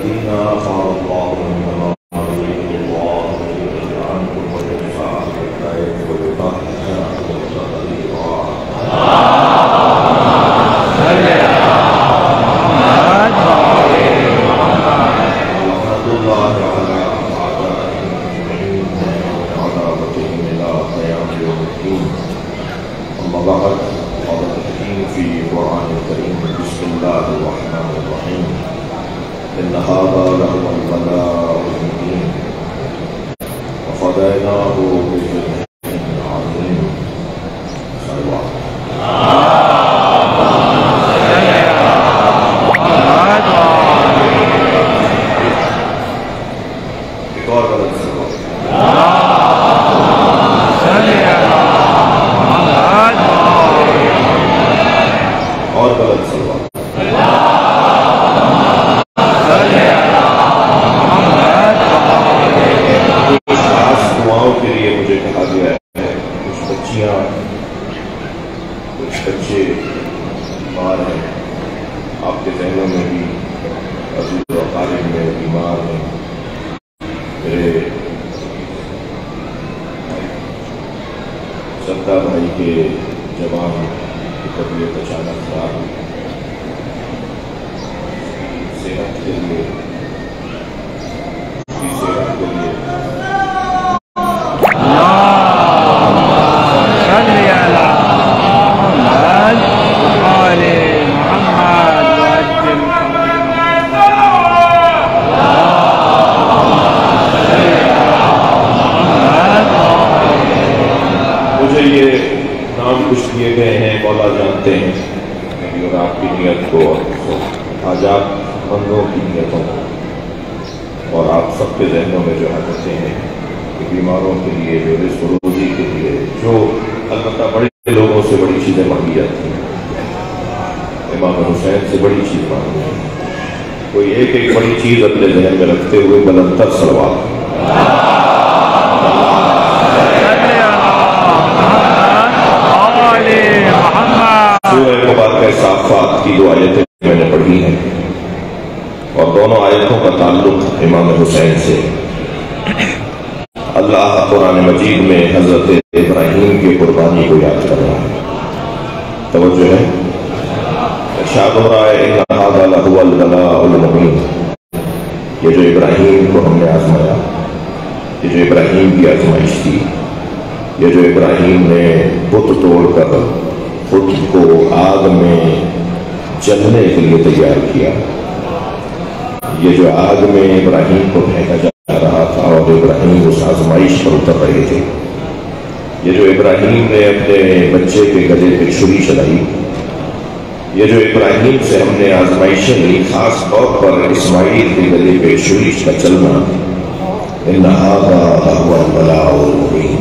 الذين قال الله إنما يريد الله عنكم ويدفع بالآية ويطهركم تطهيرا. ورحمة الله على أعدائهم وعذابتهم إلى قيام يوم الدين. أما بعد، قال الحكيم في القرآن الكريم: بسم الله الرحمن الرحيم. إن هذا لهو البلاء المبين وفديناه بذبح عظيم. ایک اور غلط اور غلط سلوات. خاص دعاؤں کے لیے مجھے کہا گیا ہے. کچھ بچیاں، کچھ بچے بیمار ہیں. آپ کے ذہنوں میں بھی عزیز و اقارب میں بیمار ہیں. میرے سردار بھائی کے جوان کی طبیعت اچانک خراب ہوئی. صحت کے لیے مجھے یہ نام کچھ دیے گئے ہیں، مولا جانتے ہیں میری اور آپ کی نیت کو، حاجات مندوں کی نیتوں کو، اور آپ سب کے ذہنوں میں جو حاجتیں ہیں کہ بیماروں کے لیے، جو رزق روزی کے لیے، جو البتہ بڑے لوگوں سے بڑی چیزیں مانگی جاتی ہیں. امام حسین سے بڑی چیز مانگی ہے. کوئی ایک ایک بڑی چیز اپنے ذہن میں رکھتے ہوئے بلندتر صلوات. سورہ مبارکہ صافات کی دو آیتیں میں نے پڑھی ہیں، اور دونوں آیتوں کا تعلق امام حسین سے. اللہ قرآن مجید میں حضرت ابراہیم کی قربانی کو یاد کر رہا ہے. توجہ ہے. ارشاد ہو رہا ہے: ان ھذا لھو البلاء المبین. یہ جو ابراہیم کو ہم نے آزمایا، یہ جو ابراہیم کی آزمائش تھی، یہ جو ابراہیم نے بت توڑ کر خود کو آگ میں جلنے کے لیے تیار کیا، یہ جو آگ میں ابراہیم کو پھینکا جا رہا تھا اور ابراہیم اس آزمائش پر اتر رہے تھے، یہ جو ابراہیم نے اپنے بچے کے گلے پہ چھری چلائی، یہ جو ابراہیم سے ہم نے آزمائشیں لی، خاص طور پر اسماعیل کے گلے پہ چھری کا چلنا، ان ھذا لھو البلاء المبین،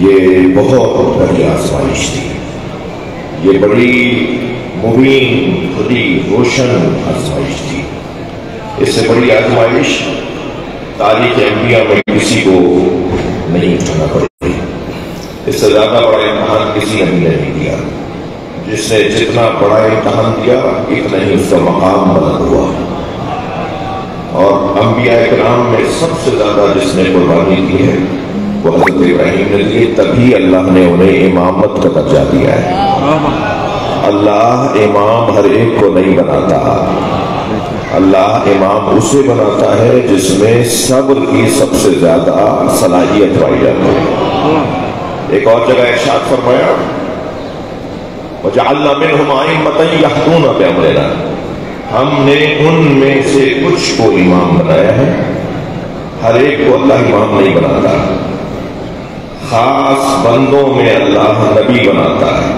یہ بہت بڑی آزمائش تھی. یہ بڑی مبین، بڑی روشن آزمائش تھی. اس سے بڑی آزمائش تاریخ انبیاء میں کسی کو نہیں اٹھانا پڑی. اس سے زیادہ بڑا امتحان کسی نے نہیں دیا. جس نے جتنا بڑا امتحان دیا، اتنا ہی اس کا مقام بلند ہوا. اور انبیاء کرام میں سب سے زیادہ جس نے قربانی دی ہے وہ حضرت ابراہیم نے دی. تبھی اللہ نے انہیں امامت کا درجہ دیا ہے. اللہ امام ہر ایک کو نہیں بناتا. اللہ امام اسے بناتا ہے جس میں صبر کی سب سے زیادہ صلاحیت پائی جاتی ہے. ایک اور جگہ ارشاد فرمایا: وَجَعَلْنَا مِنْهُمْ أَئِمَّةً يَهْدُونَ بِأَمْرِنَا. ہم نے ان میں سے کچھ کو امام بنایا ہے. ہر ایک کو اللہ امام نہیں بناتا. خاص بندوں میں اللہ نبی بناتا ہے،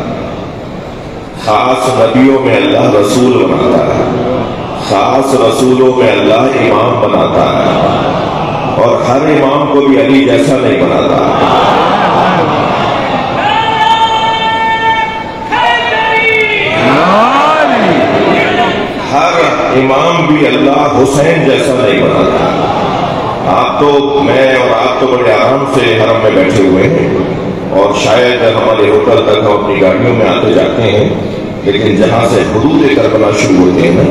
خاص نبیوں میں اللہ رسول بناتا ہے، خاص رسولوں میں اللہ امام بناتا ہے. اور ہر امام کو بھی علی جیسا نہیں بناتا. ہر امام بھی اللہ حسین جیسا نہیں بناتا. آپ تو، میں اور آپ تو بڑے آرام سے حرم میں بیٹھے ہوئے ہیں اور شاید ہمارے ہوٹل تک ہم اپنی گاڑیوں میں آتے جاتے ہیں، لیکن جہاں سے حدود کربلا شروع ہوتے ہیں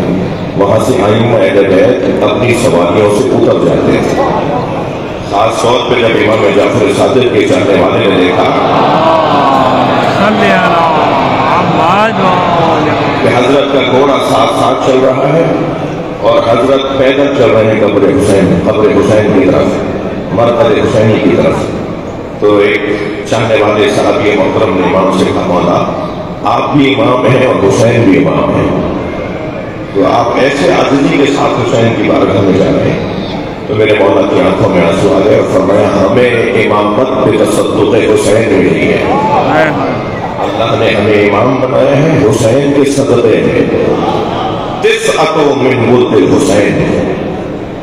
وہاں سے ائمہ اہل بیت اپنی سواریوں سے اتر جاتے تھے. خاص طور پہ جب امام جعفر صادق کے چاہنے والے نے دیکھا کہ حضرت کا گھوڑا ساتھ ساتھ چل رہا ہے اور حضرت پیدل چل رہے ہیں قبر حسین کی طرف، مرکز حسینی کی طرف، تو ایک چاہنے والے صحابی محترم نے امام سے کہا مولا آپ بھی امام ہیں اور حسین بھی امام ہیں، تو آپ ایسے عاجزی کے ساتھ حسین کی بارگاہ میں جا رہے ہیں. تو میرے مولا کی آنکھوں میں آنسو آ گئے اور فرمایا ہمیں امامت پہ تصدق حسین ملی ہے. اللہ نے ہمیں امام بنایا ہے حسین کے صدقے ہیں. تسعۃ من ولد حسین،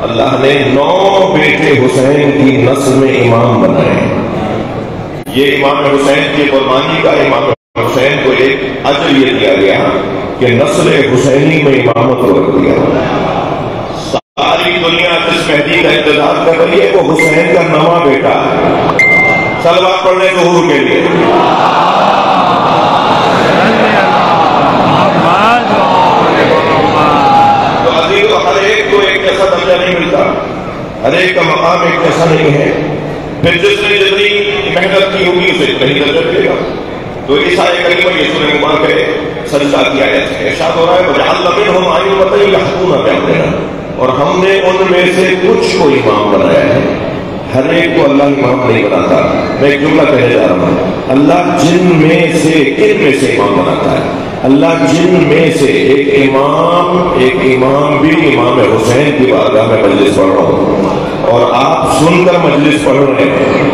اللہ نے 9 بیٹے حسین کی نسل میں امام بنائے. یہ امام حسین کی قربانی کا امام حسین کو ایک اجر یہ دیا گیا کہ نسل حسینی میں امامت کو رکھ دیا. ساری دنیا جس مہدی کا انتظار کر رہی ہے وہ حسین کا نواں بیٹا ہے. صلوات پڑھنے ظہور کے لیے. تو عزیز ہر ایک کو ایک جیسا درجہ نہیں ملتا، ہر ایک کا مقام ایک جیسا نہیں ہے. پھر جس نے جتنی محنت کی ہوگی اسے کہیں درجہ ملے گا. تو اس آیت کریمہ یہ سورہ مبارکہ سجدہ کیا جاتا ہے. ارشاد ہو رہا ہے وَجَعَلْنَا مِنْهُمْ أَئِمَّةً يَهْدُونَ بِأَمْرِنَا، اور ہم نے ان میں سے کچھ کو امام بنایا ہے. ہر ایک کو اللہ امام نہیں بناتا. میں ایک جملہ کہنے جا رہا ہوں، اللہ جن میں سے کن میں سے امام بناتا ہے. اللہ جن میں سے ایک امام بھی امام حسین کی بارگاہ میں مجلس پڑھ رہا ہوں اور آپ سن کر مجلس پڑھ رہے ہیں،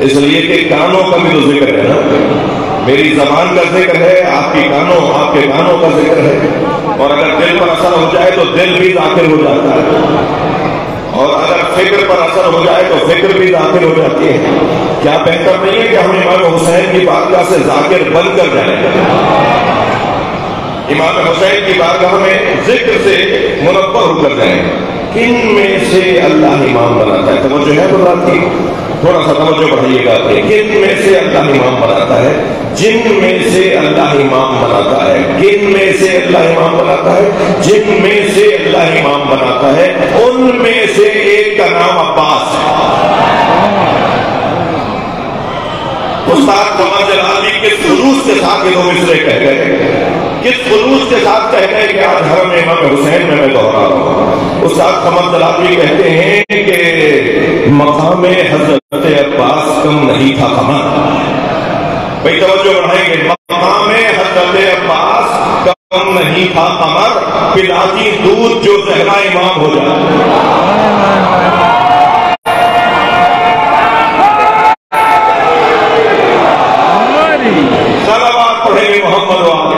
اس لیے کہ کانوں کا بھی تو ذکر ہے نا. میری زبان کا ذکر ہے، آپ کے کانوں کا ذکر ہے، اور اگر دل پر اثر ہو جائے تو دل بھی ذاکر ہو جاتا ہے، اور اگر فکر پر اثر ہو جائے تو فکر بھی ذاکر ہو جاتی ہے. کیا بہتر نہیں ہے کہ ہم امام حسین کی بارگاہ سے ذاکر بن کر جائیں؟ امام حسین کی بارگاہ میں ذکر سے منور ہو کر جائیں. کن میں سے اللہ امام بناتا ہے؟ توجہ ہے بات کی؟ تھوڑا سا توجہ بڑھائیے گا. کن میں سے اللہ امام بناتا ہے؟ جن میں سے اللہ امام بناتا ہے. کن میں سے اللہ امام بناتا ہے؟ جن میں سے اللہ امام بناتا ہے. ان میں سے ایک کا نام عباس ہے. استاد قمر جلالی کس خلوص کے ساتھ یہ دو مصرے کہہ گئے، کس خلوص کے ساتھ کہہ گئے کہ آج حرم امام حسین میں دوہرا رہا ہوں. استاد قمر جلالی کہتے ہیں کہ مقام حضرت عباس کم نہیں تھا قمر. بھائی توجہ بڑھائیں گے. مقام حضرت عباس کم نہیں تھا قمر، پلاتی دودھ جو زہرا امام ہو جائے. صلوات پڑھیں گے محمد والے.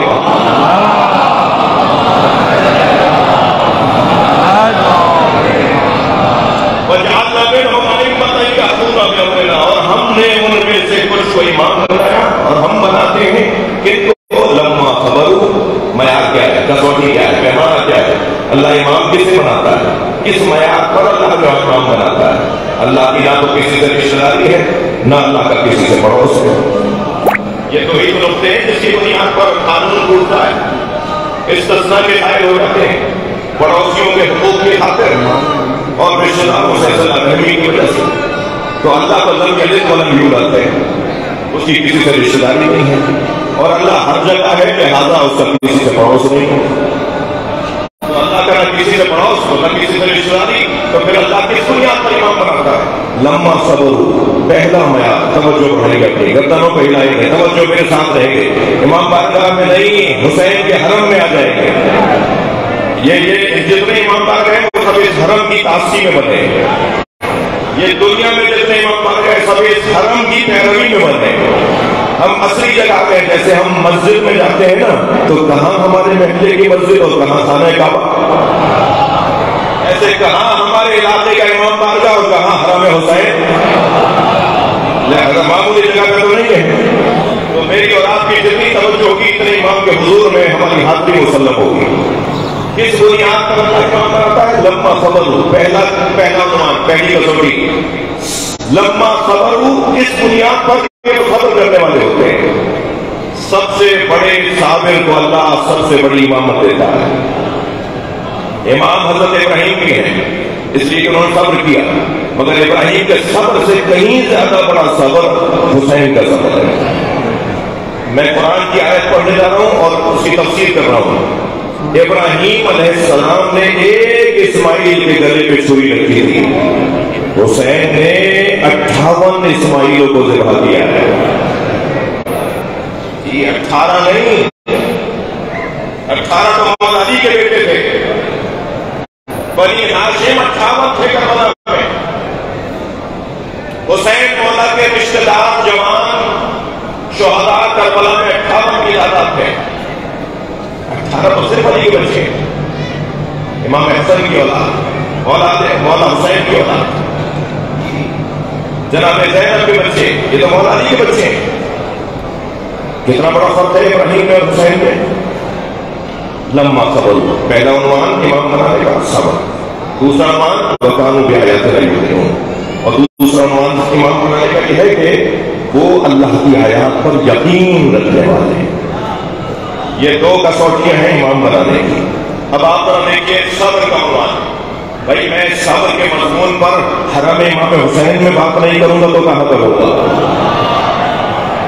وَجَعَلْنَا مِنْهُمْ أَئِمَّةً يَهْدُونَ بِأَمْرِنَا، اور ہم نے ان میں سے کچھ کو امام بنایا. اور ہم بناتے ہیں کن کو؟ لما صبروا. معیار کیا ہے؟ کسوٹی کیا ہے؟ پیمانہ کیا ہے؟ اللہ امام کس سے بناتا ہے؟ کس معیار پر اللہ جو امام بناتا ہے؟ اللہ کی نہ تو کسی سے رشتہ داری ہے، نہ اللہ کا کسی سے پڑوس ہے. یہ تو ایک نقطے ہیں جس کی بنیاد پر قانون ٹوٹتا ہے، استثناء کے قائل ہو جاتے ہیں پڑوسیوں کے حقوق کی خاطر اور رشتہ داروں سے صلہ رحمی کی وجہ سے. تو اللہ کو لم یلد ولم یولد ہے، اس کی کسی سے رشتہ داری نہیں ہے، اور اللہ ہر جگہ ہے لہذا اس کا کسی سے پڑوس نہیں ہے. تو اللہ کا نہ کسی سے پڑوس ہو نہ کسی سے رشتہ داری، تو پھر اللہ کس بنیاد پر امام بناتا ہے؟ لما صبر، پہلا معیار. توجہ بڑھائیں گے، اپنی گردنوں کو ہلائیں گے، توجہ میرے ساتھ رہیں گے. امام بارگاہ میں نہیں، حسین کے حرم میں آ جائیں گے. یہ جتنے امام بارگاہ ہیں وہ سب اس حرم کی تاثیر میں بنے. یہ دنیا میں جتنے امام بارگاہ ہیں سب اس حرم کی پیروی میں بنے. ہم اصلی جگہ پہ جیسے ہم مسجد میں جاتے ہیں نا، تو کہاں ہمارے محلے کی مسجد اور کہاں خانہ کعبہ، ایسے کہاں ہمارے علاقے کا امام بارگاہ اور کہاں حرم حسین. لہذا معمولی جگہ پہ تو نہیں ہے. تو میری اور آپ کی جتنی توجہ ہوگی اتنے امام کے حضور میں ہماری حاضری مسلم ہوگی. کس بنیاد پر اللہ امام بناتا ہے؟ لما صبروا، پہلا عنوان، پہلی کسوٹی. لما صبروا، اس بنیاد پر کہ وہ صبر کرنے والے ہوتے ہیں. سب سے بڑے صابر کو اللہ سب سے بڑی امامت دیتا ہے. امام حضرت ابراہیم کے ہیں، اس لیے کہ انہوں نے صبر کیا، مگر ابراہیم کے صبر سے کہیں زیادہ بڑا صبر حسین کا صبر ہے۔ میں قرآن کی آیت پڑھنے جا رہا ہوں اور اس کی تفسیر کر رہا ہوں۔ ابراہیم علیہ السلام نے ایک اسماعیل کے گلے پہ چھری رکھی تھی، حسین نے 58 اسماعیلوں کو ذبح کیا ہے۔ یہ 18 نہیں، 18 تو مولا علی کے بیٹے تھے، بنی ہاشم 58 تھے کربلا میں۔ حسین مولا کے رشتہ دار جوان شہداء کربلا میں 58 کی تعداد تھے۔ 18 تو صرف علی کے بچے، امام حسن کی اولاد، مولا حسین کی اولاد، جناب زینب کے بچے، یہ تو مولا علی کے بچے ہیں۔ کتنا بڑا فرق ہے ابراہیم میں اور حسین میں؟ لمما صبر، پہلا عنوان امام بنانے کا صبر، دوسرا عنوان وکانوا بآیات اللہ یوقنون، اور دوسرا عنوان امام بنانے کا یہ ہے کہ وہ اللہ کی آیات پر یقین رکھنے والے ہیں۔ یہ دو کسوٹیاں ہیں امام بنانے کی۔ اب آپ ذرا دیکھیے صبر کا عنوان، بھائی میں صبر کے مضمون پر حرم امام حسین میں بات نہیں کروں گا تو کہاں پر ہوگا؟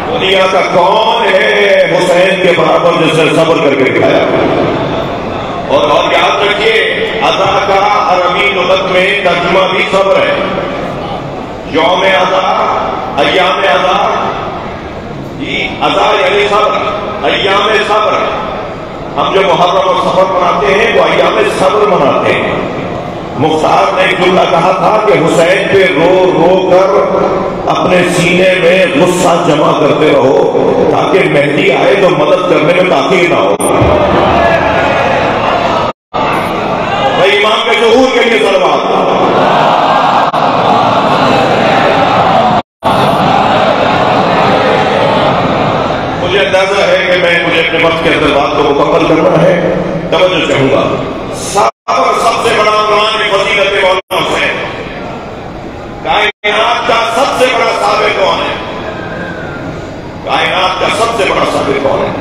دنیا کا کون ہے حسین کے برابر جس نے صبر کر کے دکھایا؟ اور یاد رکھیے عزا کا عربی لغت میں ترجمہ بھی صبر ہے۔ یوم عزا، ایام عزا، عزا یعنی صبر، ایام صبر۔ ہم جو محرم اور صفر مناتے ہیں وہ ایام صبر مناتے ہیں۔ مختار نے ایک جملہ کہا تھا کہ حسین پہ رو رو کر اپنے سینے میں غصہ جمع کرتے رہو تاکہ مہدی آئے تو مدد کرنے میں تاخیر نہ ہو۔ بھائی امام کے ظہور کے لیے صلوات۔ مجھے اندازہ ہے کہ مجھے اپنے وقت کے اندر بات کو مکمل کرنا ہے، توجہ چاہوں گا۔ صبر سب سے بڑا عنوان ہے فضیلت مولانا حسین۔ کائنات کا سب سے بڑا صابر کون ہے؟ کائنات کا سب سے بڑا صابر کون ہے؟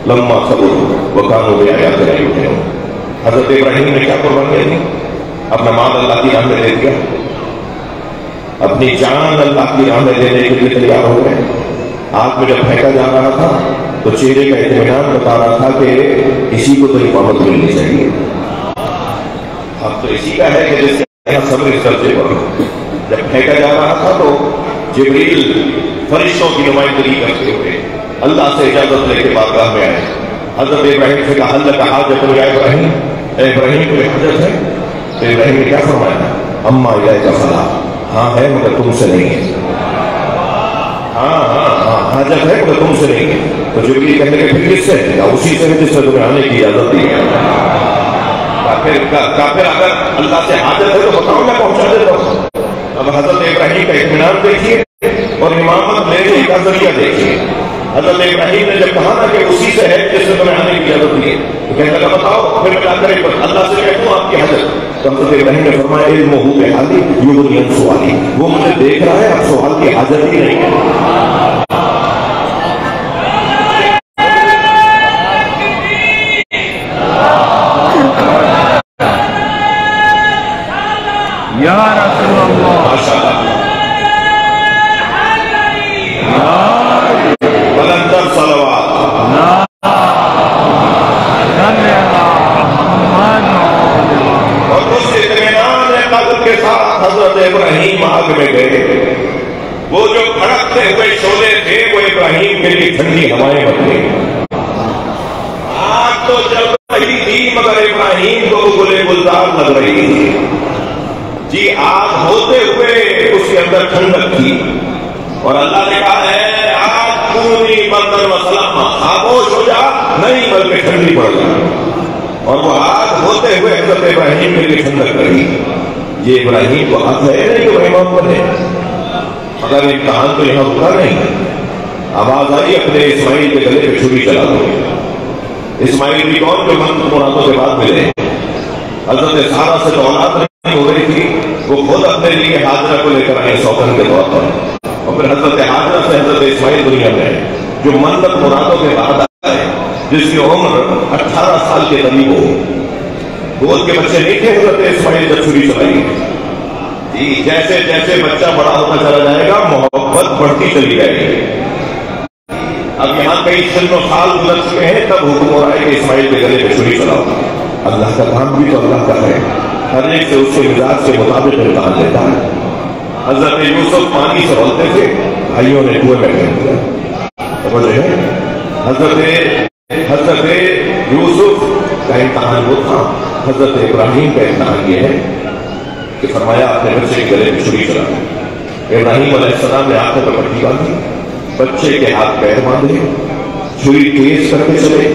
لما صبر وکانوا بآیات اللہ یوقنون۔ حضرت ابراہیم نے کیا قربانی دی؟ اپنا مال اللہ کی راہ میں دے دیا، اپنی جان اللہ کی راہ میں دینے کے لیے تیار ہو گئے۔ آگ میں جب پھینکا جا رہا تھا تو چہرے کا اطمینان بتا رہا تھا کہ اسی کو تو امامت ملنی چاہیے۔ اب تو اسی کا ہے کہ جس کے صبر اس درجے پر جب پھینکا جا رہا تھا تو جبریل فرشتوں کی نمائندگی کرتے ہوئے اللہ سے اجازت لے کے بارگاہ میں آئے۔ حضرت ابراہیم سے کہا لک حاجۃ یا ابراہیم، اے ابراہیم کوئی حاجت ہے؟ تو ابراہیم نے کیا فرمایا؟ اما الیک فلا، ہاں ہے مگر تم سے نہیں ہے۔ ہاں حاجت ہے مگر تم سے نہیں ہے۔ تو جبریل کہنے کے پھر کس سے ہے؟ اسی سے ہے جس نے تمہیں آنے کی اجازت دی ہے۔ کافر اگر اللہ سے حاجت ہے تو بتاؤ میں پہنچا دیتا ہوں۔ اب حضرت ابراہیم کا اطمینان دیکھیے اور امامت لینے کا ذریعہ دیکھیے۔ حضرت ابراہیم نے جب کہا نا کہ اسی سے ہے جس سے تمہیں آنے کی اجازت دی ہے، تو کہنے لگا بتاؤ، پھر میں جا کر اللہ سے کہتا ہوں آپ کی حاجت۔ تو حضرت ابراہیم نے فرمایا علمہ بحالی یغنی عن سوالی، وہ مجھے دیکھ رہا ہے، اب سوال کی حاجت ہی نہیں ہے۔ یا رسول اللہ ماشاءاللہ بلندر صلوات۔ اور اس اطمینان قلب کے ساتھ حضرت ابراہیم آگ میں گئے۔ وہ جو بھڑکتے ہوئے شعلے تھے وہ ابراہیم کے لیے ٹھنڈی ہوائیں بن گئی۔ آگ تو جل رہی تھی مگر ابراہیم کو گلے گلزار لگ رہی تھی۔ جی آگ ہوتے ہوئے اس کے اندر ٹھنڈک تھی، اور اللہ نے کہا ہے آگ کونی بردن و سلامہ، خاموش ہو جا، نہیں بلکہ ٹھنڈی پڑ جا۔ اور وہ آگ ہوتے ہوئے حضرت ابراہیم کے لیے ٹھنڈک رہی۔ یہ ابراہیم کو حق ہے نہیں کہ وہ امام بنے، مگر امتحان تو یہاں رکا نہیں۔ آواز آئی اپنے اسماعیل کے گلے پہ چھری چلا دو۔ اسماعیل بھی کون جو منت مرادوں کے بعد ملے؟ حضرت سارا سے تو اولاد نہیں ہو رہی تھی، وہ خود اپنے لیے حاجرہ کو لے کر آئے سوکن کے طور پر، اور پھر حضرت حاجرہ سے حضرت اسماعیل دنیا میں آئے جو منت مرادوں کے بعد آئے، جس کی عمر 18 سال کے قریب ہو۔ گود کے بچے نہیں تھے حضرت اسماعیل جب چھری چلائی جی جیسے جیسے بچہ بڑا ہوتا چلا جائے گا محبت بڑھتی چلی جائے گی. اب یہاں کئی سن و سال گزر چکے ہیں تب حکم ہو رہا ہے کہ اسماعیل کے گلے پہ چھری چلاؤ. اللہ کا کام بھی تو اللہ کا ہے, ہر ایک سے اس کے مزاج کے مطابق امتحان لیتا ہے. حضرت یوسف پانی سے بولتے تھے, بھائیوں نے کنویں میں پھینک دیا. حضرت یوسف کا امتحان وہ تھا, حضرت ابراہیم کا امتحان یہ ہے کہ فرمایا اپنے بچے کے گلے میں چھری چلا. ابراہیم علیہ السلام نے آنکھوں پر پٹی باندھی, بچے کے ہاتھ پیر باندھے, چھری تیز کر کے چلے,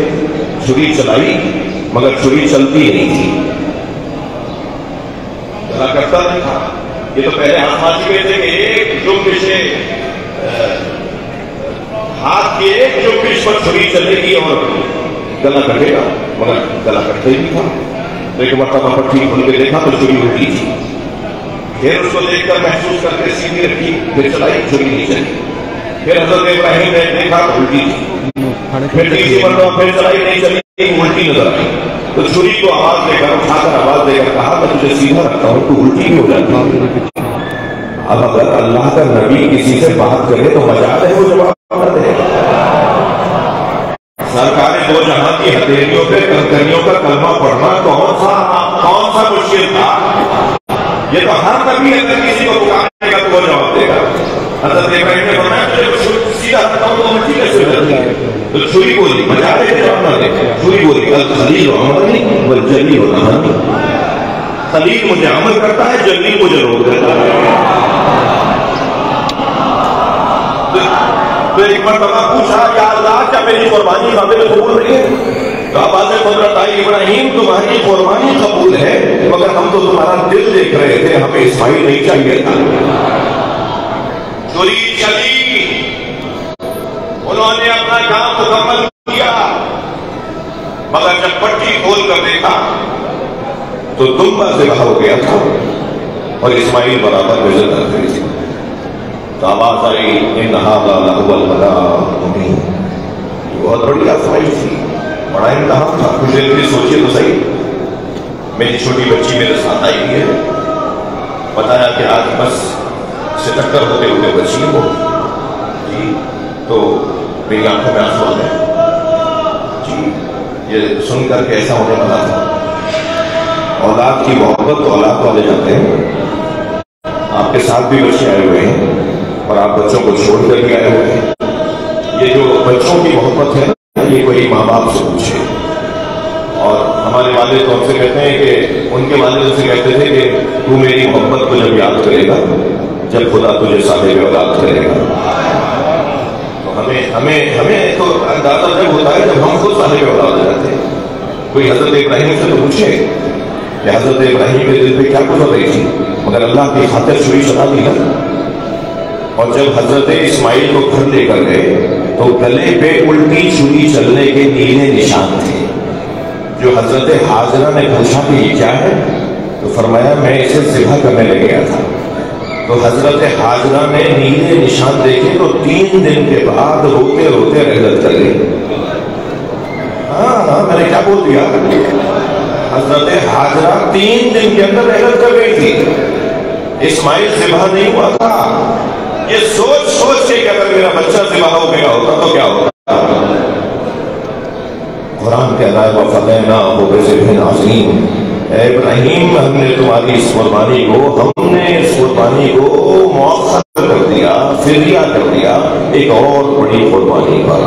چھری چلائی مگر چھری چلتی نہیں تھی, چلا کرتا نہیں تھا. یہ تو پہلے ہاتھ چکے تھے کہ ایک جنبش ہاتھ کی ایک جنبش پر چھری چلے گی اور گلا کٹے گا, مگر گلا کٹتا ہی نہیں تھا. ایک مرتبہ پٹی کھول کے دیکھا تو چھری اٹھی تھی, پھر اس کو دیکھ کر محسوس کر کے سیدھی رکھی, پھر چلائی, چھری نہیں چلی. پھر حضرت ابراہیم نے دیکھا تو الٹی تھی, پھر تیسری مرتبہ پھر چلائی, نہیں چلی, الٹی نظر آئی. تو چھری کو آواز دے کر اٹھا کر آواز دے کر کہا میں تجھے سیدھا رکھتا ہوں, تو الٹی بھی ہو جاتی. اب اگر اللہ کا نبی کسی سے بات کرے تو مجال ہے وہ جواب نہ دے. سرکار دو جہاں کی ہتھیلیوں پہ کنکریوں کا کلمہ پڑھنا کون سا مشکل تھا؟ یہ تو ہر نبی اگر کسی کو پکارے گا تو وہ جواب دے گا. حضرت ابراہیم نے فرمایا سیدھا رکھتا ہوں تو مٹی کیسے ہو جاتی ہے؟ تو چھری بولی, مجال ہے جواب نہ دے. چھری بولی الخلیل عمرنی والجلیل نہانی, خلیل مجھے عمل کرتا ہے, جلیل مجھے روک دیتا ہے. تو ایک مرتبہ پوچھا یا اللہ کیا میری قربانی قابل قبول نہیں ہے؟ تو آواز قدرت آئی ابراہیم تمہاری قربانی قبول ہے مگر ہم تو تمہارا دل دیکھ رہے تھے, ہمیں اسماعیل نہیں چاہیے تھا. چھری چلی, انہوں نے اپنا کام مکمل کیا, مگر جب پٹی کھول کر دیکھا تو دمبا ذبح ہو گیا تھا اور اسماعیل برابر میں زندہ کری تھی. تو آواز آئی ان ھذا لھو البلاء المبین. بہت بڑی آزمائش تھی, بڑا امتحان تھا. کچھ دیر کے لیے سوچیے تو صحیح, میری چھوٹی بچی میرے ساتھ آئی ہوئی ہے, بتایا کہ آج بس سے ٹکر ہوتے ہوئے بچی ہو جی, تو میری آنکھوں میں آنسو آ گئے جی. یہ سن کر کے ایسا ہونے والا تھا. اولاد کی محبت تو اولاد والے جاتے ہیں. آپ کے ساتھ بھی بچے آئے ہوئے ہیں اور آپ بچوں کو چھوڑ کر بھی آئے ہوئے ہیں. یہ جو بچوں کی محبت ہے نا, یہ کوئی ماں باپ سے پوچھے. اور ہمارے والد تو ہم سے کہتے ہیں کہ ان کے والد سے کہتے تھے کہ تو میری محبت کو جب یاد کرے گا جب خدا تجھے صاحب اولاد کرے گا. تو ہمیں تو اندازہ جب ہوتا ہے جب ہم خود صاحب اولاد ہو جاتے ہیں. کوئی حضرت ابراہیم سے تو پوچھے کہ حضرت ابراہیم کے دل پہ کیا گزر رہی تھی, مگر اللہ کی خاطر چھری چلا دی نا. اور جب حضرت اسماعیل کو گھر لے کر گئے تو گلے پہ الٹی چھری چلنے کے نیلے نشان تھے. جو حضرت حاجرہ نے پوچھا کہ یہ کیا ہے, تو فرمایا میں اسے ذبح کرنے لگ گیا تھا. تو حضرت حاجرہ نے نیلے نشان دیکھے تو 3 دن کے بعد روتے روتے رحلت کر گئی. ہاں میں نے کیا بول دیا, حضرت حاجرہ 3 دن کے اندر رحلت کر گئی تھی. اسماعیل ذبح نہیں ہوا تھا. یہ سوچ سوچ کے کہ اگر میرا بچہ ذبح ہو گیا ہوتا تو کیا ہوتا. قرآن کہتا ہے وَفَدَيْنَاهُ بِذِبْحٍ عَظِيمٍ. اے ابراہیم ہم نے تمہاری اس قربانی کو مؤخر کر دیا, فدیہ کر دیا ایک اور بڑی قربانی پر.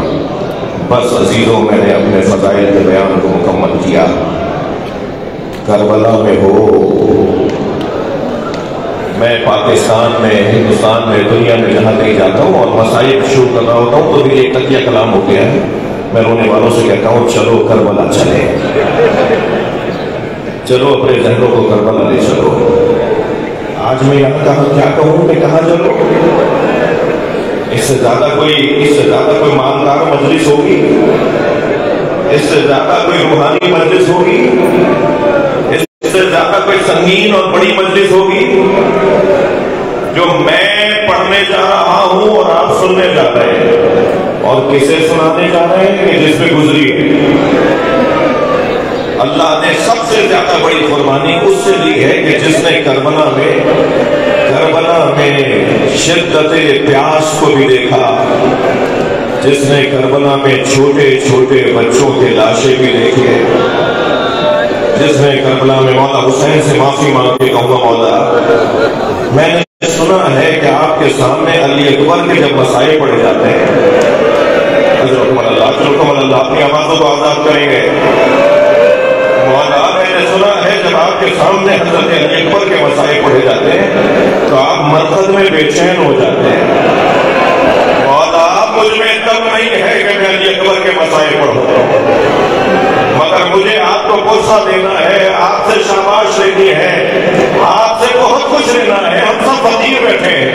بس عزیزوں میں نے اپنے فضائل کے بیان کو مکمل کیا. کربلا میں ہو, میں پاکستان میں, ہندوستان میں, دنیا میں جہاں کہیں جاتا ہوں اور مسائل شروع کر رہا ہوتا ہوں تو بھی ایک تکیہ کلام ہو گیا ہے. میں رونے والوں سے کہتا ہوں چلو کربلا چلے, چلو اپنے ذہنوں کو کربلا لے چلو. آج میں یہاں کیا کہوں کہ کہاں چلو. اس سے زیادہ کوئی مالدار مجلس ہوگی, اس سے زیادہ کوئی روحانی مجلس ہوگی, اس سے زیادہ کوئی سنگین اور بڑی مجلس ہوگی جو میں پڑھنے جا رہا ہوں اور آپ سننے جا رہے ہیں, اور کسے سنانے جا رہے ہیں کہ جس پہ گزری ہے. اللہ نے سب سے زیادہ بڑی قربانی اس سے لی ہے کہ جس نے کربلا میں شدت پیاس کو بھی دیکھا، جس نے کربلا میں چھوٹے چھوٹے بچوں کے لاشیں بھی دیکھے، جس نے کربلا میں مولا حسین سے معافی مانگ کے کہا مولا میں نے سنا ہے کہ آپ کے سامنے علی اکبر کے جب مسائل پڑے جاتے ہیں، اللہ اپنی آوازوں کو آزاد کریں گے، مولا میں نے سنا ہے جب آپ کے سامنے حضرت علی اکبر کے مسائل پڑھے جاتے ہیں تو آپ مرکز میں بے چین ہو جاتے ہیں، مولا مجھ میں دم نہیں ہے کہ میں علی اکبر کے مسائل پڑھوں، مگر مجھے آپ کو غصہ دینا ہے، آپ سے شاباش لینی ہے، آپ سے بہت کچھ لینا ہے، ہم سب فقیر بیٹھے ہیں،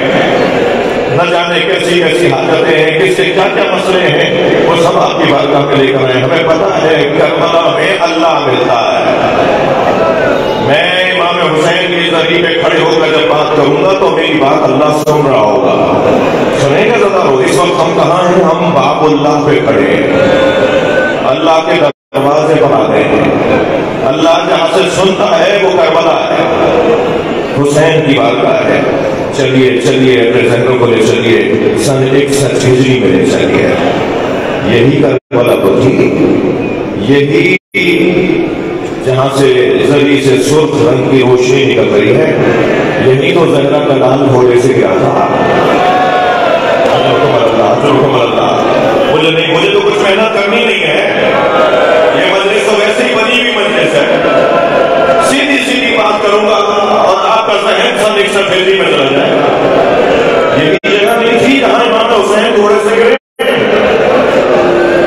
نہ جانے کیسی کیسی حاجتیں ہیں، کس کے کیا کیا مسئلے ہیں، وہ سب آپ کی بارگاہ میں لے کر آئے، ہمیں پتا ہے کربلا میں اللہ ملتا ہے۔ میں امام حسین کی زری پہ کھڑے ہو کر جب بات کروں گا تو میری بات اللہ سن رہا ہوگا، سنیں گے ذرا ہو، اس وقت ہم کہاں ہیں؟ ہم باب اللہ پہ کھڑے ہیں، اللہ کے دروازے پر آتے ہیں، اللہ جہاں سے سنتا ہے وہ کربلا ہے، حسین کی بارگاہ ہے۔ چلیے چلیے اپنے ذہنوں کو لے چلیے، سن 61 ہجری میں لے چلیے، یہی کربلا تو تھی، یہی جہاں سے زری سے سرخ رنگ کی روشنی نکل رہی ہے، یہی تو زہرا کا لال گھوڑے سے گیا تھا۔ مجھے تو کچھ محنت کرنی نہیں ہے، یہ مجلس تو ویسے ہی بنی ہوئی مجلس ہے، سیدھی سیدھی بات کروں گا اور آپ کا ذہن سن 61 ہجری میں چلا جائے گا۔ یہی جگہ نہیں تھی جہاں امام حسین گھوڑے سے گئے،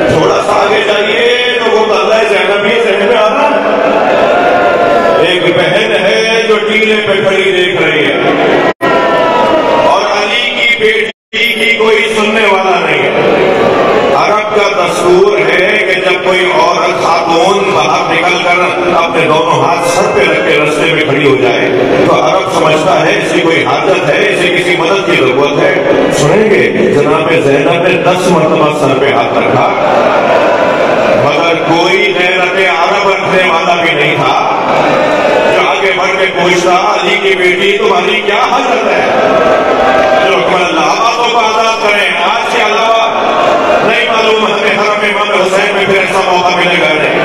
تھوڑا سا آگے جائیے تو وہ اللہ زینب بھی ذہن میں آ رہا ہے، ایک بہن ہے جو ٹیلے پہ کھڑی دیکھ رہی ہے اور علی کی بیٹی کی کوئی سننے والا نہیں ہے۔ عرب کا دستور ہے کہ جب کوئی عورت خاتون باہر نکل کر اپنے دونوں ہاتھ سر پہ رکھ کے رستے میں کھڑی ہو جائے تو عرب سمجھتا ہے اس کی کوئی حاجت ہے، اسے کسی مدد کی ضرورت ہے۔ سنیں گے جناب زینب نے 10 مرتبہ سر پہ ہاتھ رکھا، مگر کوئی غیرت عرب رکھنے والا بھی نہیں تھا جو آگے بڑھ کے پوچھتا علی کی بیٹی تمہاری کیا حاجت ہے؟ اللہ باتوں کو آزاد کریں، آج کے علاوہ نہیں معلوم ہمیں حرم امام حسین میں پھر ایسا موقع ملے گا نہیں۔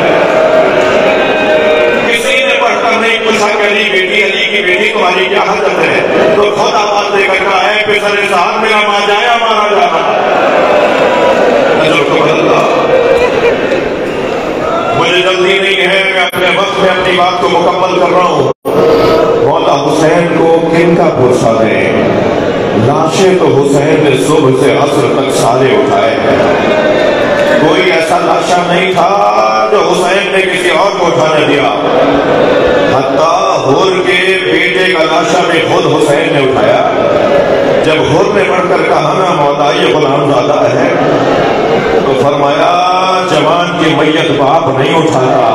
کسی نے پڑھ کر نہیں پوچھا کہ علی کی بیٹی تمہاری کیا حاجت ہے، تو خود آواز دے کر کہا ہے پسر ساتھ میرا ماں جایا مارا جانا۔ مجھے جلدی نہیں ہے، میں اپنے وقت میں اپنی بات کو مکمل کر رہا ہوں۔ مولا حسین کو کن کا بھروسہ دیں؟ لاشیں تو حسین نے صبح سے عصر تک سارے اٹھائے، کوئی ایسا لاشا نہیں تھا جو حسین نے کسی اور کو اٹھانے دیا، حتیٰ حر کے بیٹے کا لاشا بھی خود حسین نے اٹھایا۔ جب حر نے بڑھ کر کہا نا مولا یہ غلام زادہ ہے تو فرمایا جوان کی میت باپ نہیں اٹھاتا۔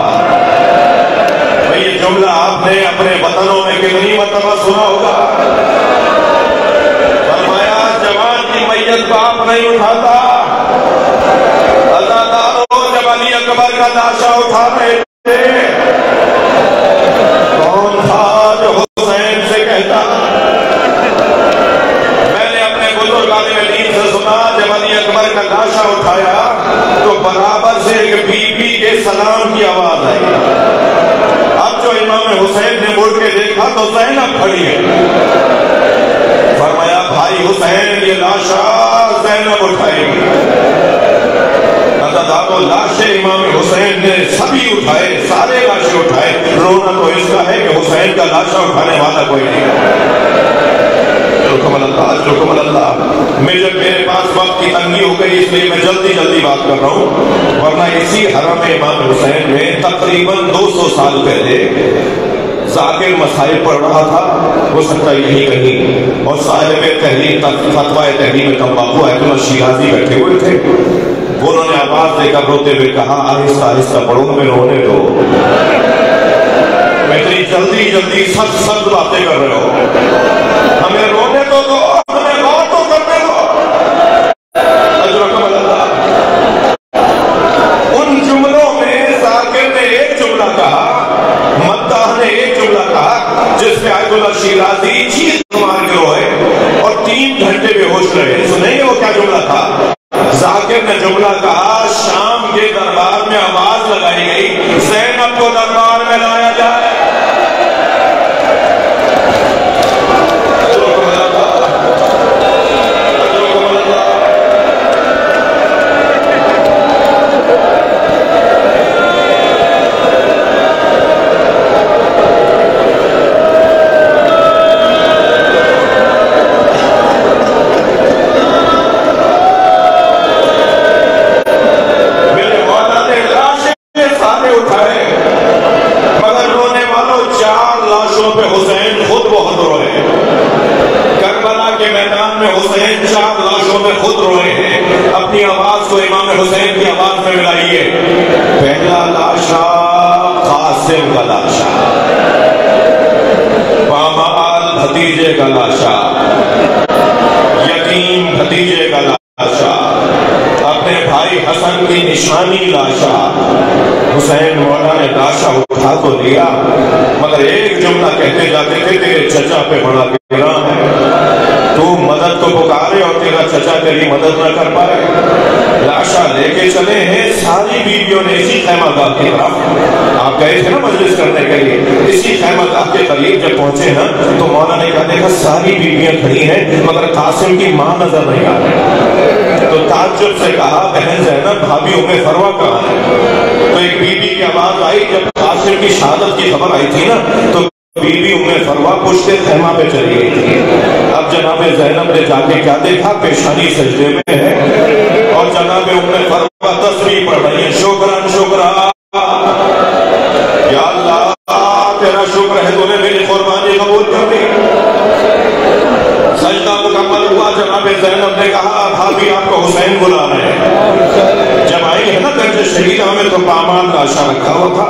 یہ جملہ آپ نے اپنے وطنوں میں کتنی مرتبہ سنا ہوگا، جوان کی میت باپ نہیں اٹھاتا۔ عزاداروں جب علی اکبر کا لاشا اٹھا رہے تھے کون تھا جو حسین سے کہتا؟ میں نے اپنے بزرگ عالم دین سے سنا جب علی اکبر کا لاشا اٹھایا تو برابر سے ایک بی بی کے سلام کی آواز آئی۔ اب جو امام حسین نے مڑ کے دیکھا تو زینب کھڑی ہے، فرمایا بھائی حسین یہ لاشا زینب اٹھائے گی۔ عزاداروں لاشیں امام حسین نے سبھی اٹھائے، سارے لاشیں اٹھائے، رونا تو اس کا ہے کہ حسین کا لاشا اٹھانے والا کوئی نہیں۔ اللہ میرے پاس وقت کی تنگی ہو گئی اس لیے میں جلدی بات کر رہا ہوں، ورنہ اسی حرم امام حسین میں تقریباً 200 سال پہلے ذاکر مسائل پڑھ رہا تھا، ہو سکتا ہے یہی کہیں، اور صاحب تحریر فتویٰ تحریر تمباکو آیت اللہ شیرازی بیٹھے ہوئے تھے، انہوں نے آواز دے کر روتے ہوئے کہا آہستہ آہستہ پڑھو، ہمیں رونے دو، میں اتنی جلدی سخت باتیں کر رہے ہو، ہمیں رونے تو دو، ہمیں غور تو کرنے دو۔ ان جملوں میں ذاکر نے ایک جملہ کہا جس پہ آیت اللہ شیرازی چیخ مار کے روئے اور 3 گھنٹے بے ہوش رہے. سنیں گے وہ کیا جملہ تھا؟ ذاکر نے جملہ کہا شام کے دربار میں آواز لگائی گئی زینب کو دربار میں لایا جائے. حسین کی آواز میں ملائیے. پہلا لاشا قاسم کا لاشا، پامال بھتیجے کا لاشا، یتیم بھتیجے کا لاشا، اپنے بھائی حسن کی نشانی لاشا. حسین مولا نے لاشا اٹھا تو لیا مگر ایک جملہ کہتے جاتے تھے تیرے چچا پہ بڑا گراں ہے، تو مدد کو پکارے اور تیرا چچا تیری مدد نہ کر پائے. لاشا لے کے چلے ہیں ساری بیویوں نے اسی خیمہ گاہ کی طرف. آپ گئے تھے نا مجلس کرنے کے لیے، اسی خیمہ گاہ کے قریب جب پہنچے نا تو مولا نے کہا دیکھا ساری بیویاں کھڑی ہیں مگر قاسم کی ماں نظر نہیں آ رہی. تو تعجب سے کہا بہن زینب بھابھی ام فروا کہاں ہے؟ تو ایک بیوی کی آواز آئی جب قاسم کی شہادت کی خبر آئی تھی نا تو بی بی ام فروا پشتے خیمہ پہ چلی گئی تھی. اب جناب زینب نے جا کے کیا دیکھا؟ پیشانی سجدے میں ہے اور جناب ام فروا تسبیح پڑھ رہی ہے. شکران شکران یا اللہ تیرا شکر ہے تو نے میری قربانی قبول کر دی. سجدہ مکمل ہوا. جناب زینب نے کہا بھابھی آپ کو حسین بلا رہے ہیں. جب آئی ہے نا درج شہیدہ میں تو پامال لاشا رکھا ہوا تھا.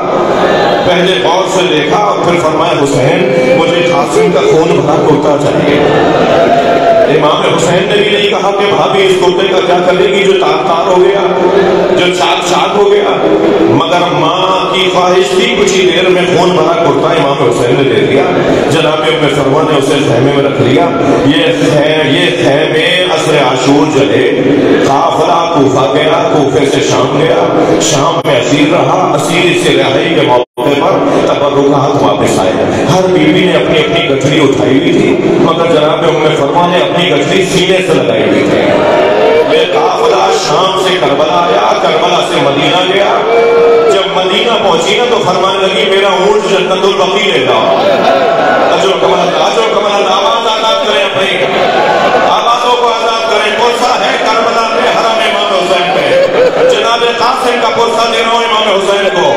پہلے غور سے دیکھا اور پھر فرمایا حسین مجھے قاسم کا خون بھرا کرتا چاہیے. امام حسین نے بھی نہیں کہا کہ بھابھی اس کرتے کا کیا کرے گی جو تار تار ہو گیا، جو چاک چاک ہو گیا، مگر ماں کی خواہش تھی کچھ ہی دیر میں خون بھرا کرتا امام حسین نے دے دیا. جناب ام فروا نے اسے خیمے میں رکھ لیا. یہ خیمے عصر عاشور جلے. قافلہ کوفہ گیا، کوفے سے شام گیا، شام میں اسیر رہا. اسیر سے رہائی کے موقع پر تبرکات واپس آئے. ہر بیوی نے اپنی اپنی گٹھڑی اٹھائی ہوئی تھی مگر جناب ام فرما نے اپنی گٹھڑی سینے سے لگائی ہوئی تھی. یہ قافلہ شام سے کربلا آیا، کربلا سے مدینہ گیا. جب مدینہ پہنچی نا تو فرمانے لگی میرا اونٹ جنت البقیع لے جاؤ. اجر و کمال اللہ آواز آزاد کریں، اپنی آوازوں کو آزاد کریں. پرسہ ہے کربلا میں حرم امام حسین پہ. جناب قاسم کا پرسہ دے رہا ہوں امام حسین کو.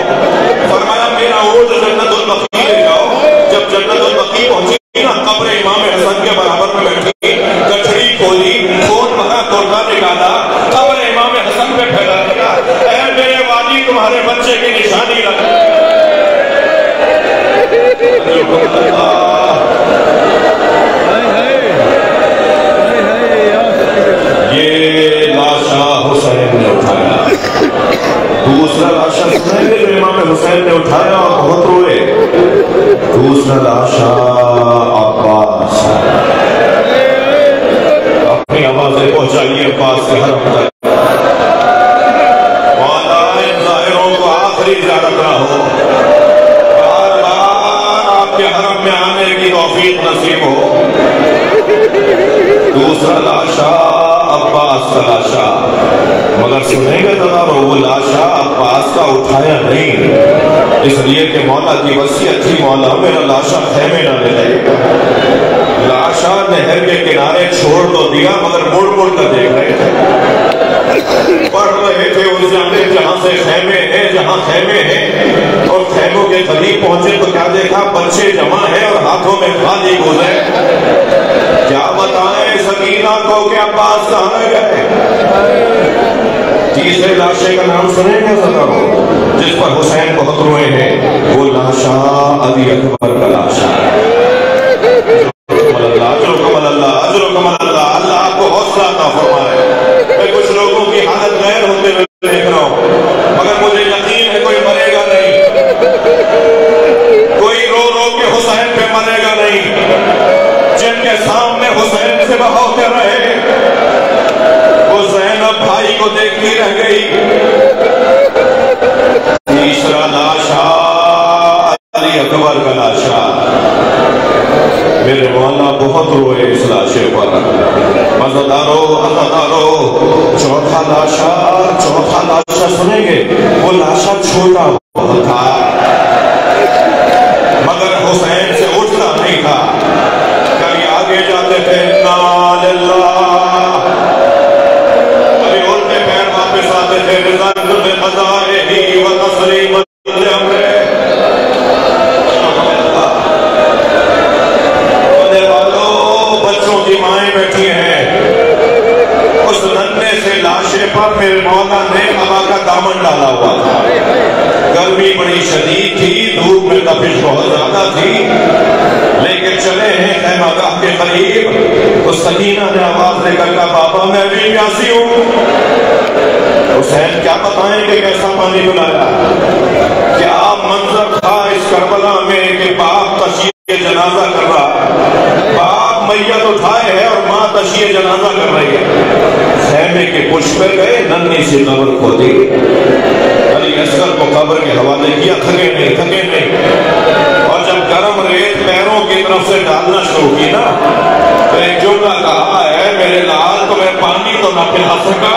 فرمایا میرا اونٹ جنت البقیع لے جاؤ. جب جنت البقیع پہنچی نا قبر امام حسن کے برابر میں بیٹھی، گٹھڑی کھولی، خون بھرا توڑا نکالا، قبر امام حسن پہ پھیلا دیا. اے میرے والی تمہارے بچے کی نشانی رکھ. یہ لاشا حسین نے اٹھایا. دوسرا لاشا سنیں گے جو امام حسین نے اٹھایا اور بہت روئے. دوسرا لاشا عباس. اپنی آوازیں پہنچائیے عباس کے حرم تک. مولا ان ظاہروں کو آخری زیارت نہ ہو. بار بار آپ کے حرم میں آنے کی توفیق نصیب ہو. دوسرا لاشا عباس کا لاشا. مگر سنیں گے ذرا وہ لاشا عباس کا اٹھایا نہیں، اس لیے کہ مولا کی وصیت تھی مولا میرا لاشا خیمے نہ لے جائے. لاشا نہر کے کنارے چھوڑ تو دیا مگر مڑ مڑ کر دیکھ رہے تھے. پڑھ رہے تھے اس جانے جہاں سے خیمے ہیں، جہاں خیمے ہیں. اور خیموں کے قریب پہنچے تو کیا دیکھا؟ بچے جمع ہیں اور ہاتھوں میں خالی گوزے. کیا بتائیں سکینہ کو کہ عباس کہاں گئے؟ تیسرے لاشے کا نام سنیں گے ذرا جس پر حسین بہت روئے ہیں، وہ لاشا علی اکبر کا لاشا. اجر و کمال اللہ. اللہ آپ کو حوصلہ عطا فرمائے. میں کچھ لوگوں کی حالت غیر ہوتے ہوئے دیکھ رہا ہوں مگر مجھے یقین ہے کوئی مرے گا نہیں. کوئی رو رو کے حسین پہ مرے کو دیکھتی رہ گئی. تیسرا لاشا علی اکبر کا لاشا. میرے مولا بہت روئے اس لاشے پر. مزدارو مزدارو. چوتھا لاشا سنیں گے. وہ لاشا چھوٹا بہت تھا مگر حسین سے اٹھتا نہیں تھا. کبھی آگے جاتے تھے نال اللہ، کبھی اٹھتے پیر واپس آتے تھے رضا بقضائہ و تسلیم امرہ. بچوں کی مائیں بیٹھی ہیں. اس ننھے سے لاشے پر میرے مولا نے ہوا کا دامن ڈالا ہوا تھا. گرمی بڑی شدید تھی، دھوپ میں تپش بہت زیادہ تھی، لیکن چلے ہیں خیمہ گاہ کے قریب. اس سکینہ نے آواز دے کر کہا بابا میں بھی پیاسی ہوں. حسین کیا بتائیں کہ کیسا پانی پلایا. کیا منظر تھا اس کربلا میں کہ باپ تشییع جنازہ کر رہا. باپ میت اٹھائے ہے اور ماں تشییع جنازہ کر رہی ہے. خیمے کے پشت پہ گئے، ننھی سی قبر کھودی. علی اصغر کو قبر کے حوالے کیا. تھکے نہیں. اور جب گرم ریت پیروں کی طرف سے ڈالنا شروع کی نا تو ایک جملہ کہا ہے میرے لال تمہیں پانی تو نہ پلا سکا.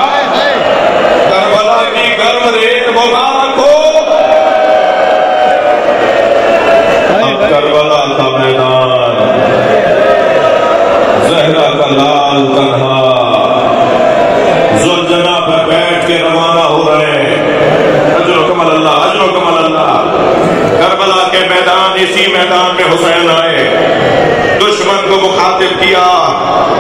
کربلا کی گرم ریت بولا رکھو. اب کربلا کا میدان، زہرا کا لال تنہا زلجنا پر بیٹھ کے روانہ ہو رہے ہیں. اجر و کمال اللہ، اجر و کمال اللہ. کربلا کے میدان، اسی میدان میں حسین آئے. دشمن کو مخاطب کیا.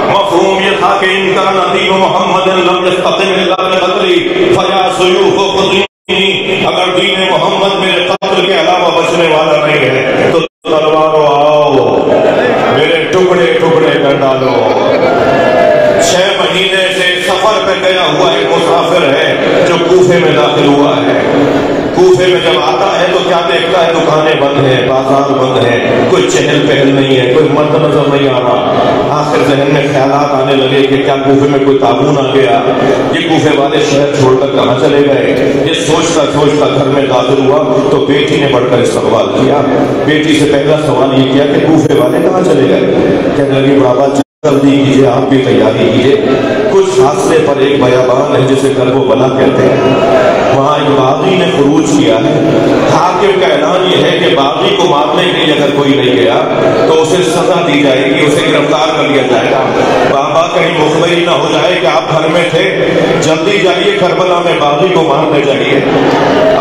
مفہوم یہ تھا کہ ان کا دین محمد لم یستقم الا بقتلی فیا سیوف خذونی. اگر دین محمد میرے قتل کے علاوہ بچنے والا نہیں ہے تو تلواروں آؤ میرے ٹکڑے ٹکڑے کر ڈالو. 6 مہینے سے سفر پہ گیا ہوا ایک مسافر ہے جو کوفے میں داخل ہوا ہے. کوفے میں جب آتا ہے تو کیا دیکھتا ہے؟ دکانیں بند ہیں، بازار بند ہیں، کوئی چہل پہل نہیں ہے، کوئی مرد نظر نہیں آ رہا. آخر ذہن میں خیالات آنے لگے کہ کیا کوفے میں کوئی تعاون آ گیا، یہ کوفے والے شہر چھوڑ کر کہاں چلے گئے. یہ سوچتا گھر میں داخل ہوا تو بیٹی نے بڑھ کر استقبال کیا. بیٹی سے پہلا سوال یہ کیا کہ کوفے والے کہاں چلے گئے. کہنے لگی بابا جلدی کیجئے، آپ بھی تیاری کیجئے. کچھ حادثے پر ایک بیابان ہے جسے کرب و بلا کہتے ہیں، وہاں ایک باغی نے خروج کیا ہے. حاکم کا اعلان یہ ہے کہ باغی کو مارنے کے لیے اگر کوئی نہیں گیا تو اسے سزا دی جائے گی، اسے گرفتار کر لیا جائے گا. بابا کہیں مخبری نہ ہو جائے کہ آپ گھر میں تھے، جلدی جائیے کربلا میں باغی کو مارنے جائیے.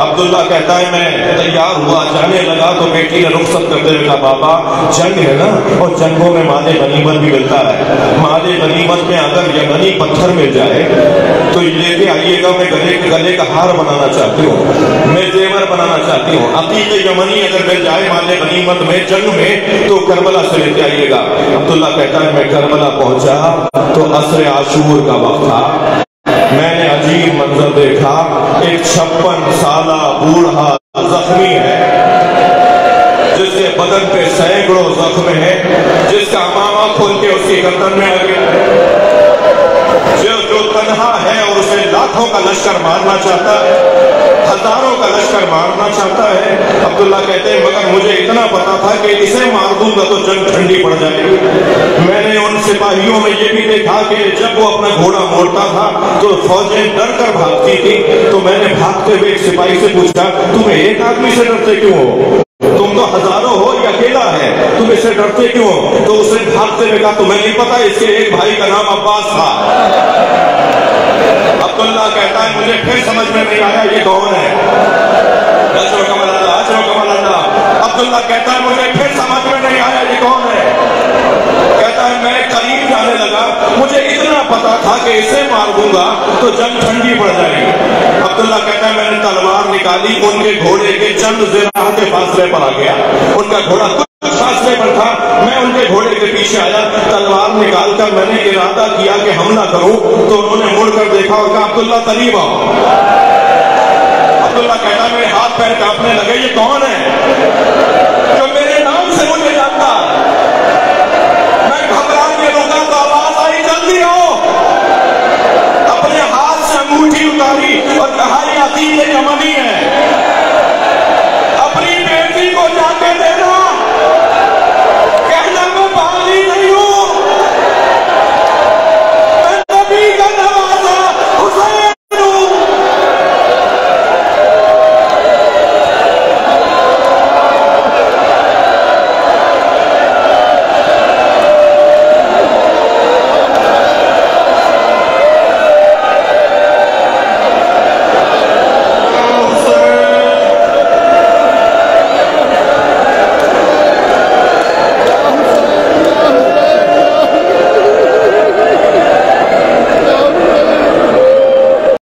عبداللہ کہتا ہے میں تیار ہوا، جانے لگا تو بیٹی نے رخصت کرتے ہوئے کہا بابا جنگ ہے نا، اور جنگوں میں مال غنیمت بھی ملتا ہے. مال غنیمت میں اگر یمنی پتھر مل جائے تو لے کے آئیے گا. میں گلے کا ہار بنانا چاہتی ہوں، میں زیور بنانا چاہتی ہوں. عقیق یمنی اگر مل جائے مال غنیمت میں جنگ میں تو کربلا سے لے کے آئیے گا. عبداللہ کہتا ہے میں کربلا پہنچا تو عصر عاشور کا وقت تھا. میں نے عجیب منظر دیکھا. ایک 56 سالہ بوڑھا زخمی ہے جس کے بدن پہ سینکڑوں زخم ہے، جس کا امامہ کھول کے اس کی گردن میں آ گیا، جو تنہا ہے اور اسے لاکھوں کا لشکر مارنا چاہتا ہے، ہزاروں کا لشکر مارنا چاہتا ہے. عبداللہ کہتے ہیں مگر مجھے اتنا پتا تھا کہ اسے مار دوں گا تو جنگ ٹھنڈی پڑ جائے گی. میں نے ان سپاہیوں میں یہ بھی دیکھا کہ جب وہ اپنا گھوڑا موڑتا تھا تو فوجیں ڈر کر بھاگتی تھی. تو میں نے بھاگتے ہوئے ایک سپاہی سے پوچھا تم ایک آدمی سے ڈرتے کیوں ہو؟ تم تو ہزاروں ہو، یہ اکیلا ہے، تم اس سے ڈرتے کیوں ہو؟ تو اس نے بھاگتے ہوئے کہا تمہیں نہیں پتا اس کے ایک بھائی کا نام عباس تھا. عبداللہ کہتا ہے مجھے پھر سمجھ میں نہیں آیا یہ کون ہے. اجر و کمال اللہ، اجر و کمال اللہ. عبداللہ کہتا ہے مجھے پھر سمجھ میں نہیں آیا یہ کون ہے. کہتا ہے میں قریب جانے لگا، مجھے اتنا پتا تھا کہ اسے مار دوں گا تو جنگ ٹھنڈی پڑ جائے گی. عبداللہ کہتا ہے میں نے تلوار نکالی، ان کے گھوڑے کے چند ذراع کے فاصلے پر آ گیا. ان کا گھوڑا کچھ فاصلے پر تھا، میں ان کے گھوڑے کے پیچھے آیا، تلوار نکال کر میں نے ارادہ کیا کہ حملہ کروں تو انہوں نے مڑ کر دیکھا اور کہا عبداللہ قریب آؤ. عبداللہ کہتا ہے میرے ہاتھ پیر کانپنے لگے، یہ کون ہے جو میرے